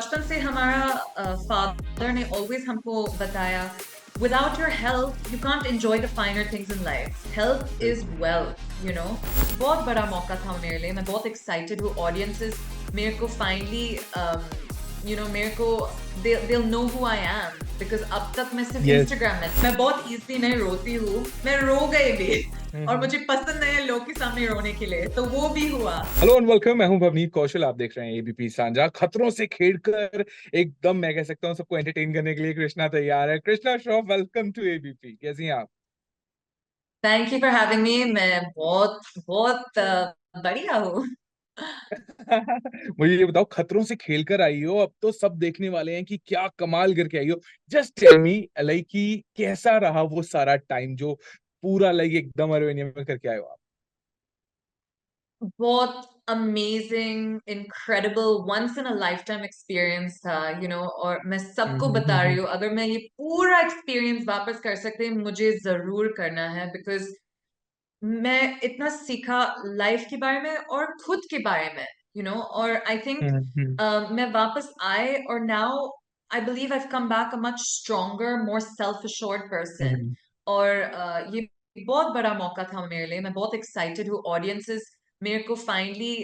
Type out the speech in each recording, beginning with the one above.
बचपन से हमारा फादर ने ऑलवेज हमको बताया without your health you can't enjoy the finer things in life. Health is बिल्कुल। Wealth you know. बहुत बड़ा मौका था मेरे लिए। मैं बहुत एक्साइटेड हूँ। ऑडियंसेस मेरे को फाइनली मेरे को they'll know who I am because अब तक मैं सिर्फ यस। इंस्टाग्राम में मैं बहुत इजीली नहीं रोती हूँ। मैं रो गई भी और हम्म। मुझे पसंद नहीं है लोग के सामने रोने के लिए, तो वो भी हुआ। हेलो एंड वेलकम, मैं हूं भवनीत कौशल। आप देख रहे हैं एबीपी साझा। खतरों से खेलकर एकदम मैं कह सकता हूं सबको एंटरटेन करने के लिए कृष्णा तैयार है। Krishna Shroff, welcome to ABP. कैसी हैं आप? Thank you for having me. मैं बहुत बहुत बढ़िया हूँ। मुझे ये बताओ, खतरों से खेलकर आई हो, अब तो सब देखने वाले हैं कि क्या कमाल करके आई हो। जस्ट टेल मी लाइक कि कैसा रहा वो सारा टाइम जो पूरा लाइक एकदम अरवेनियम में करके आए हो आप। बहुत amazing incredible once in a lifetime experience था और मैं सबको बता रही हूँ, अगर मैं ये पूरा एक्सपीरियंस वापस कर सकते हैं मुझे जरूर करना है। बिकॉज मैं इतना सीखा लाइफ के बारे में और खुद के बारे में और आई थिंक हम्म। मैं वापस आए और now I believe I come back a much stronger more self assured person. Hmm. और ये बहुत बड़ा मौका था मेरे लिए। मैं बहुत एक्साइटेड हूँ। ऑडियंसेस मेरे को फाइनली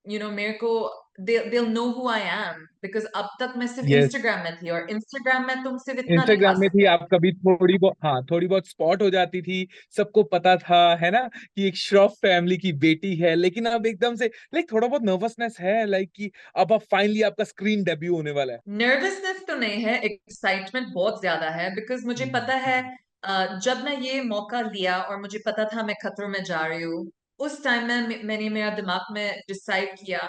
मेरे को they'll know who I am because अब तक मैं सिर्फ यस। इंस्टाग्राम में थी और इंस्टाग्राम में तुम सिर्फ इतना दिखा इंस्टाग्राम में थी सकते हो। आप, कभी थोड़ी बहुत, हाँ, थोड़ी बहुत स्पॉट हो जाती थी। सबको पता था, है ना, कि एक श्रॉफ फैमिली की बेटी है। लेकिन अब एकदम से लाइक थोड़ा बहुत नर्वसनेस है, लाइक कि अब फाइनली आपका स्क्रीन डेब्यू होने वाला है। नर्वसनेस तो नहीं है, एक्साइटमेंट बहुत ज्यादा है बिकॉज मुझे पता है जब मैं ये मौका लिया और मुझे पता था मैं खतरों में जा रही हूँ, उस टाइम में मैंने मेरा दिमाग में डिसाइड किया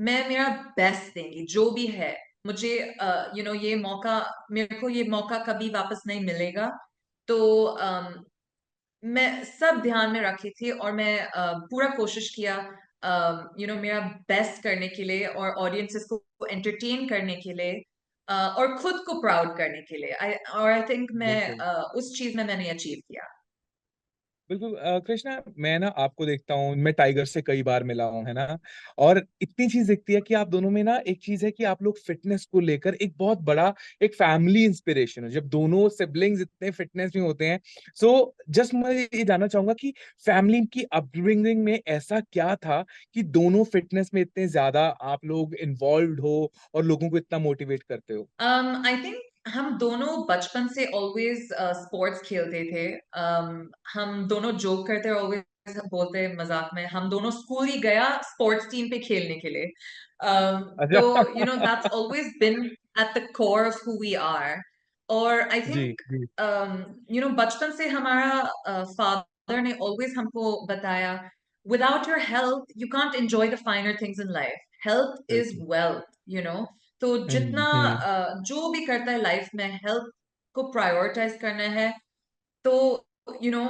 मैं मेरा बेस्ट देंगी जो भी है। मुझे ये मौका, मेरे को ये मौका कभी वापस नहीं मिलेगा। तो मैं सब ध्यान में रखी थी और मैं पूरा कोशिश किया मेरा बेस्ट करने के लिए और ऑडियंसेस को एंटरटेन करने के लिए और खुद को प्राउड करने के लिए। और आई थिंक मैं बिल्कुल। उस चीज में मैंने अचीव किया। बिल्कुल। कृष्णा, मैं ना आपको देखता हूँ, मैं टाइगर से कई बार मिला हूँ, है ना। और इतनी चीज दिखती है कि आप दोनों में ना एक चीज है कि आप लोग फिटनेस को लेकर एक बहुत बड़ा एक फैमिली इंस्पिरेशन हो। जब दोनों सिबलिंग्स इतने फिटनेस में होते हैं, सो जस्ट मैं ये जानना चाहूंगा कि फैमिली की अपब्रिंगिंग में ऐसा क्या था कि दोनों फिटनेस में इतने ज्यादा आप लोग इन्वॉल्व हो और लोगों को इतना मोटिवेट करते हो। आई थिंक हम दोनों बचपन से ऑलवेज स्पोर्ट्स खेलते थे। हम दोनों जोक करते ऑलवेज बोलते मजाक में हम दोनों स्कूल ही गया स्पोर्ट्स टीम पे खेलने के लिए। अच्छा। तो that's always been at the core of who we are. और आई जी थिंक जी। बचपन से हमारा फादर ने ऑलवेज हमको बताया without your health you can't enjoy the finer things in life. Health is बिल्कुल। वेल्थ। तो जितना हम्म। जो भी करता है लाइफ में हेल्थ को प्रायोरिटाइज करना है। तो यू नो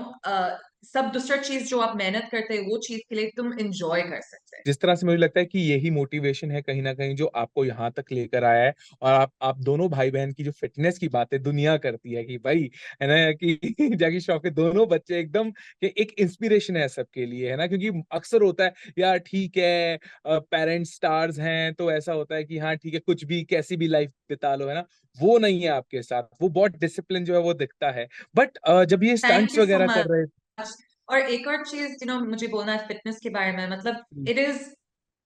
सब दूसरा चीज जो आप मेहनत करते हैं वो चीज के लिए तुम एंजॉय कर सकते हैं। जिस तरह से मुझे लगता है कि यही मोटिवेशन है कहीं ना कहीं जो आपको यहाँ तक लेकर आया है। और आप दोनों भाई बहन की जो फिटनेस की बातें दुनिया करती है कि भाई, है ना, कि जैकी श्रॉफ के दोनों बच्चे एकदम कि एक इंस्पिरेशन है सबके लिए, है ना। क्योंकि अक्सर होता है यार, ठीक है, पेरेंट्स स्टार्स हैं तो ऐसा होता है कि हाँ ठीक है, कुछ भी कैसी भी लाइफ बिता लो, है ना। वो नहीं है आपके साथ, वो बहुत डिसिप्लिन जो है वो दिखता है। बट जब ये थैंक स्टंट्स यू सो वगैरह कर रहे मच। और एक और चीज मुझे बोलना है फिटनेस के बारे में। मतलब हैं। It is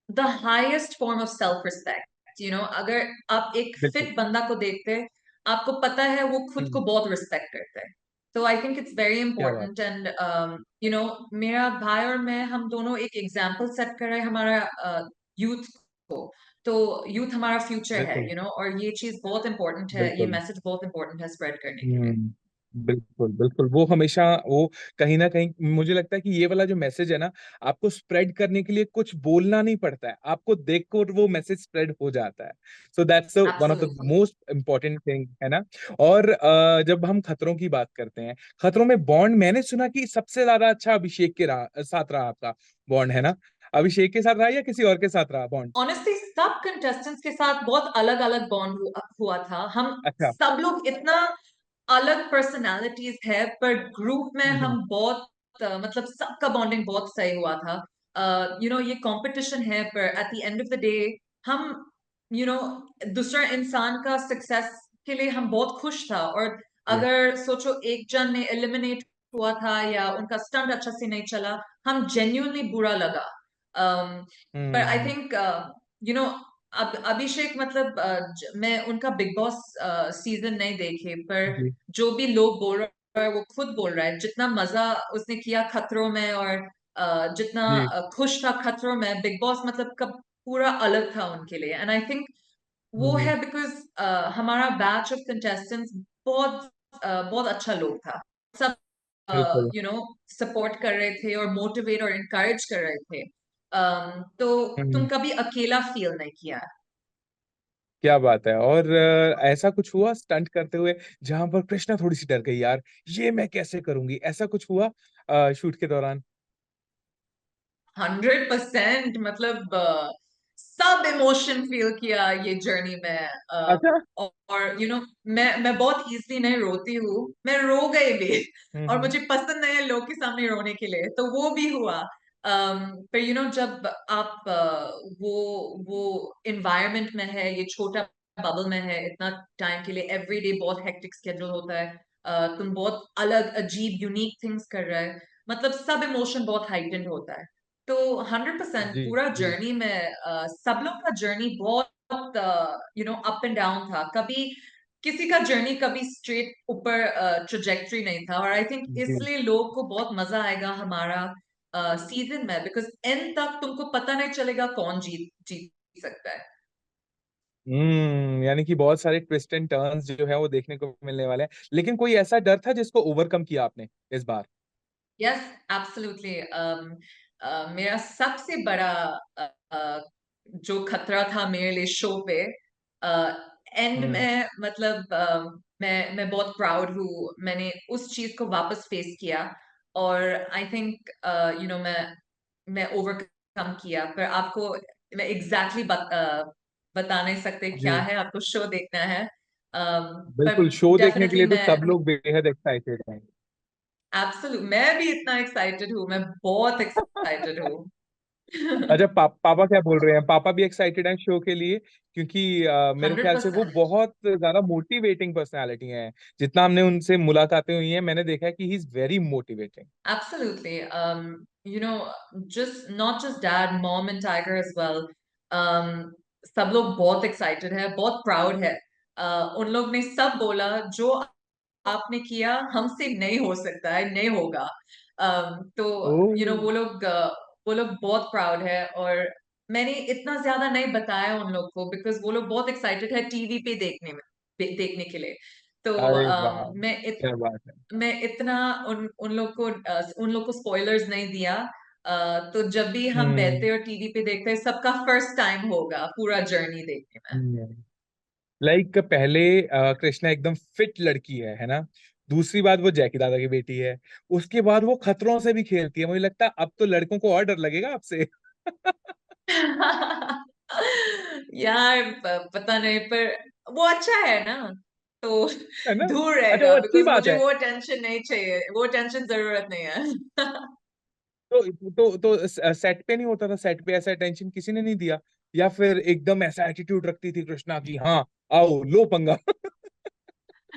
the highest form of self respect. अगर आप एक बिल्कुल। फिट बंदा को देखते हैं आपको पता है वो खुद को हम्म। बहुत रिस्पेक्ट करते हैं। तो आई थिंक इट्स वेरी क्या बात। इंपॉर्टेंट एंड मेरा भाई और मैं हम दोनों एक एग्जाम्पल सेट कर रहे हैं हमारा यूथ को। तो यूथ हमारा फ्यूचर है बिल्कुल। और ये चीज बहुत इंपॉर्टेंट है, ये बिल्कुल। मैसेज बहुत इंपॉर्टेंट है स्प्रेड करने के लिए। हम्म। बिल्कुल बिल्कुल, वो हमेशा वो कहीं ना कहीं मुझे लगता है कि ये वाला जो मैसेज है ना, आपको स्प्रेड करने के लिए कुछ बोलना नहीं पड़ता है, आपको देखकर वो मैसेज स्प्रेड हो जाता है। So that's one of the absolutely. Most important thing, है ना। और जब हम खतरों की बात करते हैं, खतरों में बॉन्ड मैंने सुना कि सबसे ज्यादा अच्छा अभिषेक के साथ रहा आपका बॉन्ड, है ना। अभिषेक के साथ रहा या किसी और के साथ रहा बॉन्ड? ऑनेस्टली सब कंटेस्टेंट्स के साथ बहुत अलग अलग बॉन्ड हुआ था। हम अच्छा। सब लोग इतना अलग पर्सनालिटीज है पर ग्रुप में हम्म। हम बहुत मतलब सबका बॉन्डिंग बहुत सही हुआ था। ये कंपटीशन है पर at the end of the day हम यू नो दूसरा इंसान का सक्सेस के लिए हम बहुत खुश था। और जी। अगर सोचो एक जन ने एलिमिनेट हुआ था या उनका स्टंट अच्छा से नहीं चला, हम जेन्युइनली बुरा लगा। पर आई हम्म। थिंक यू नो अब अभिषेक मतलब मैं उनका बिग बॉस सीजन नहीं देखे, पर जी। जो भी लोग बोल रहे हैं वो खुद बोल रहा है जितना मजा उसने किया खतरों में, और जितना जी। खुश था खतरों में, बिग बॉस मतलब कब पूरा अलग था उनके लिए। एंड आई थिंक वो हम्म। है बिकॉज हमारा बैच ऑफ कंटेस्टेंट्स बहुत बहुत अच्छा लोग था। सब बिल्कुल। यू नो सपोर्ट कर रहे थे और मोटिवेट और इनकरेज कर रहे थे। तो तुम हम्म। कभी अकेला फील नहीं किया। क्या बात है। और ऐसा कुछ हुआ स्टंट करते हुए जहां पर कृष्णा थोड़ी सी डर गई, यार ये मैं कैसे करूंगी, ऐसा कुछ हुआ शूट के दौरान? 100% मतलब सब इमोशन फील किया ये जर्नी में। अच्छा। और मैं बहुत इजली नहीं रोती हूँ, मैं रो गई भी। और हम्म। मुझे पसंद नहीं है लोग के सामने रोने के लिए, तो वो भी हुआ। पर जब आप वो इन्वायरमेंट में है, ये छोटा बबल में है इतना टाइम के लिए, एवरीडे बहुत हेक्टिक स्केड्यूल होता है, तुम बहुत अलग अजीब यूनिक थिंग्स कर रहे हैं, मतलब सब इमोशन बहुत हाइटेंड होता है। तो 100% जी। पूरा जी। जर्नी में सब लोग का जर्नी बहुत अप एंड डाउन था। कभी किसी का जर्नी कभी स्ट्रेट ऊपर ट्रेजेक्टरी नहीं था, और आई थिंक जी। इसलिए लोग को बहुत मजा आएगा हमारा सीजन में, बिकॉज एंड तक तुमको पता नहीं चलेगा कौन जीत जीत सकता है। यानी कि बहुत सारे ट्विस्ट एंड टर्न्स जो है वो देखने को मिलने वाले हैं, लेकिन कोई ऐसा डर था जिसको ओवरकम किया आपने इस बार? Yes, absolutely. मेरा सबसे बड़ा अ, अ, जो खतरा था मेरे लिए शो पे एंड हम्म। में, मतलब मैं बहुत प्राउड हूँ मैंने उस चीज को वापस फेस किया। और आई थिंक मैं ओवरकम किया, पर आपको मैं एग्जैक्टली बता नहीं सकते क्या जी। है, आपको शो देखना है। पर बिल्कुल, शो देखने के डेफिनेटली लिए तो मैं सब लोग बेहद एक्साइटेड हैं। एब्सोल्यूट मैं भी इतना एक्साइटेड हूँ, मैं बहुत एक्साइटेड हूँ। अच्छा, पापा क्या बोल रहे हैं? पापा भी एक्साइटेड हैं शो के लिए? क्योंकि मेरे हंड्रेड ख्याल से वो परसेंट बहुत ज्यादा मोटिवेटिंग पर्सनालिटी हैं। जितना हमने उनसे मुलाकातें हुई हैं, मैंने देखा है कि he is very motivating. Absolutely. Just not just dad, mom and Tiger as well. सब लोग बहुत एक्साइटेड है, बहुत प्राउड है। उन लोग ने सब बोला जो आपने किया हमसे नहीं हो सकता है, नहीं होगा। तो ओह। वो लोग बहुत प्राउड है। और मैंने इतना ज्यादा नहीं बताया उन लोग को, बिकॉज वो लोग बहुत एक्साइटेड है टीवी पे देखने के लिए। तो अरे वाह, मैं क्या बात है। मैं इतना उन लोग को स्पॉयलर्स नहीं दिया। तो जब भी हम हम्म। बैठते और टीवी पे देखते हैं, सबका फर्स्ट टाइम होगा पूरा जर्नी देखने में। लाइक पहले कृष्णा एकदम फिट लड़की है ना? दूसरी बात, वो जैकी दादा की बेटी है। उसके बाद वो खतरों से भी खेलती है। मुझे लगता है अब तो लड़कों को और डर लगेगा आपसे। यार पता नहीं, पर वो अच्छा है ना, तो है ना? दूर अच्छा, रहेगा, वो अच्छी बिकॉज बात मुझे है। वो टेंशन नहीं चाहिए, वो टेंशन जरूरत नहीं है। तो सेट पे नहीं होता था? सेट पे ऐसा टेंशन किसी ने नहीं दिया? या फिर एकदम ऐसा एटीट्यूड रखती थी कृष्णा की, हाँ आओ लो पंगा?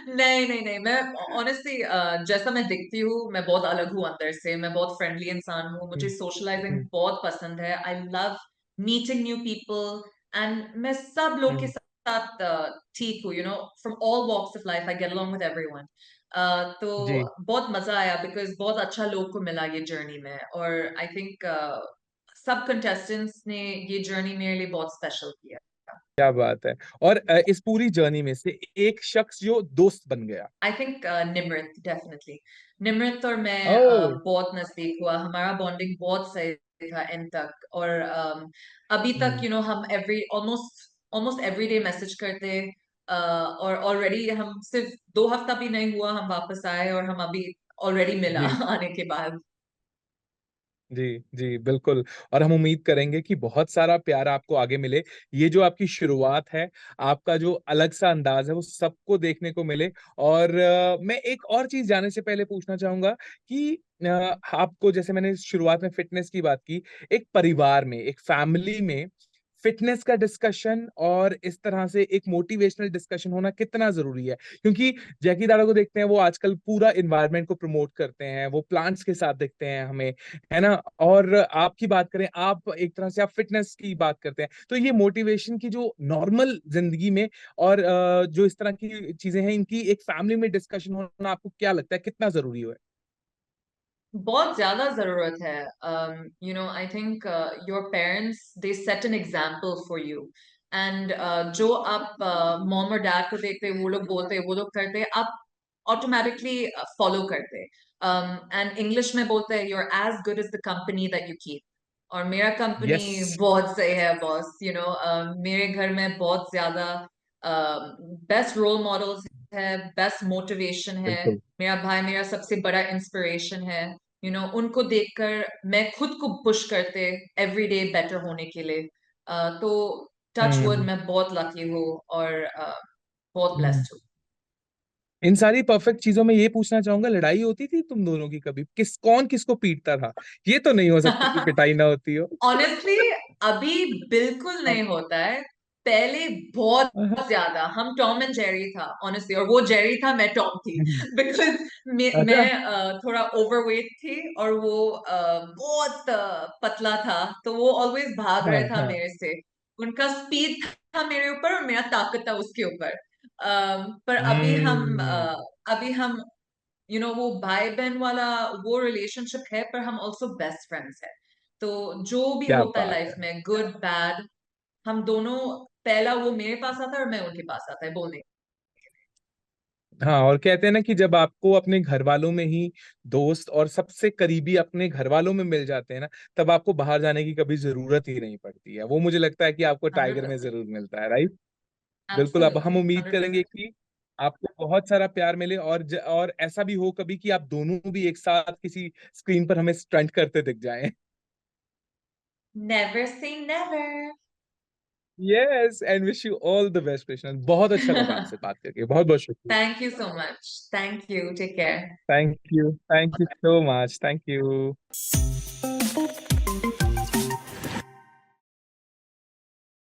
नहीं नहीं नहीं, मैं ऑनेस्टली जैसा मैं दिखती हूँ मैं बहुत अलग हूँ अंदर से, मैं बहुत फ्रेंडली इंसान हूँ, मुझे हम्म। सोशलाइजिंग हम्म। बहुत पसंद है, I love meeting new people. And मैं सब लोग के हम्म। साथ ठीक हूँ, from all walks of life I get along with everyone. तो जी। बहुत मजा आया, बिकॉज बहुत अच्छा लोग को मिला ये जर्नी में, और आई थिंक सब कंटेस्टेंट्स ने ये जर्नी मेरे लिए बहुत स्पेशल किया। क्या बात है। और इस पूरी जर्नी में से एक शख्स जो दोस्त बन गया? I think Nimrit, definitely. Nimrit और मैं ओह। बहुत नजदीक हुआ, हमारा बॉन्डिंग बहुत सही था एंड तक। और अभी तक हम्म। हम every almost almost every day message करते। और ऑलरेडी हम सिर्फ 2 हफ्ता भी नहीं हुआ हम वापस आए, और हम अभी ऑलरेडी मिला जी। आने के बाद। जी। जी बिल्कुल। और हम उम्मीद करेंगे कि बहुत सारा प्यार आपको आगे मिले। ये जो आपकी शुरुआत है, आपका जो अलग सा अंदाज है, वो सबको देखने को मिले। और मैं एक और चीज जानने से पहले पूछना चाहूंगा कि आपको, जैसे मैंने शुरुआत में फिटनेस की बात की, एक परिवार में, एक फैमिली में फिटनेस का डिस्कशन और इस तरह से एक मोटिवेशनल डिस्कशन होना कितना जरूरी है, क्योंकि जैकी दादा को देखते हैं, वो आजकल पूरा इन्वायरमेंट को प्रमोट करते हैं, वो प्लांट्स के साथ दिखते हैं हमें, है ना। और आपकी बात करें, आप एक तरह से आप फिटनेस की बात करते हैं, तो ये मोटिवेशन की जो नॉर्मल जिंदगी में और जो इस तरह की चीजें हैं, इनकी एक फैमिली में डिस्कशन होना आपको क्या लगता है कितना जरूरी है? बहुत ज्यादा जरूरत है। You know, I think your parents they set an example for you, and जो आप मॉम और डैड को देखते वो लोग बोलते वो लोग करते, आप ऑटोमेटिकली फॉलो करते। एंड इंग्लिश में बोलते हैं, you're as good as the company that you keep। और मेरा कंपनी यस। बहुत सही है बॉस। यू नो, मेरे घर में बहुत ज्यादा बेस्ट रोल मॉडल्स है, बेस्ट मोटिवेशन है। बिल्कुल। मेरा भाई मेरा सबसे बड़ा इंस्पिरेशन है। यू नो, उनको देखकर मैं खुद को पुश करते एवरी डे बेटर होने के लिए। तो टच वुड, हम्म। मैं बहुत लकी हूँ और बहुत हम्म। ब्लेस्ड हूँ। इन सारी परफेक्ट चीजों में ये पूछना चाहूंगा, लड़ाई होती थी तुम दोनों की कभी? कौन किसको पीटता था? ये तो नहीं हो सकता कि पिटाई ना होती हो। ऑनेस्टली अभी बिल्कुल नहीं होता है। पहले बहुत ज्यादा हम टॉम एंड जेरी था ऑनेस्टली, और वो जेरी था, मैं टॉम थी। बिकॉज अच्छा। मैं थोड़ा ओवरवेट थी और वो बहुत पतला था, तो वो ऑलवेज भाग हाँ रहा था हाँ। मेरे से। उनका स्पीड था मेरे ऊपर और मेरा ताकत था उसके ऊपर। पर हम्म। अभी हम यू नो वो भाई बहन वाला वो रिलेशनशिप है, पर हम ऑल्सो बेस्ट फ्रेंड्स है। तो जो भी क्या होता है बात लाइफ है। में, गुड बैड, हम दोनों, पहला वो मेरे पास आता है और मैं उनके पास आता है बोलने। हाँ, और कहते हैं ना कि जब आपको अपने घर वालों में ही दोस्त और सबसे करीबी अपने घर वालों में मिल जाते हैं ना, तब आपको बाहर जाने की कभी जरूरत ही नहीं पड़ती है। वो मुझे लगता है कि आपको हंड्रेड टाइगर में परसेंट जरूर मिलता है, राइट? बिल्कुल। अब हम एब्सोल्युटली उम्मीद हंड्रेड करेंगे परसेंट कि आपको बहुत सारा प्यार मिले, और ऐसा भी हो कभी कि आप दोनों भी एक साथ किसी स्क्रीन पर हमें स्टंट करते दिख जाएं। नेवर से never. Yes, and wish you all the best Krishna. बहुत अच्छा लगा आपसे बात करके, बहुत बहुत शुक्रिया। Thank you so much, thank you, take care. Thank you so much, thank you.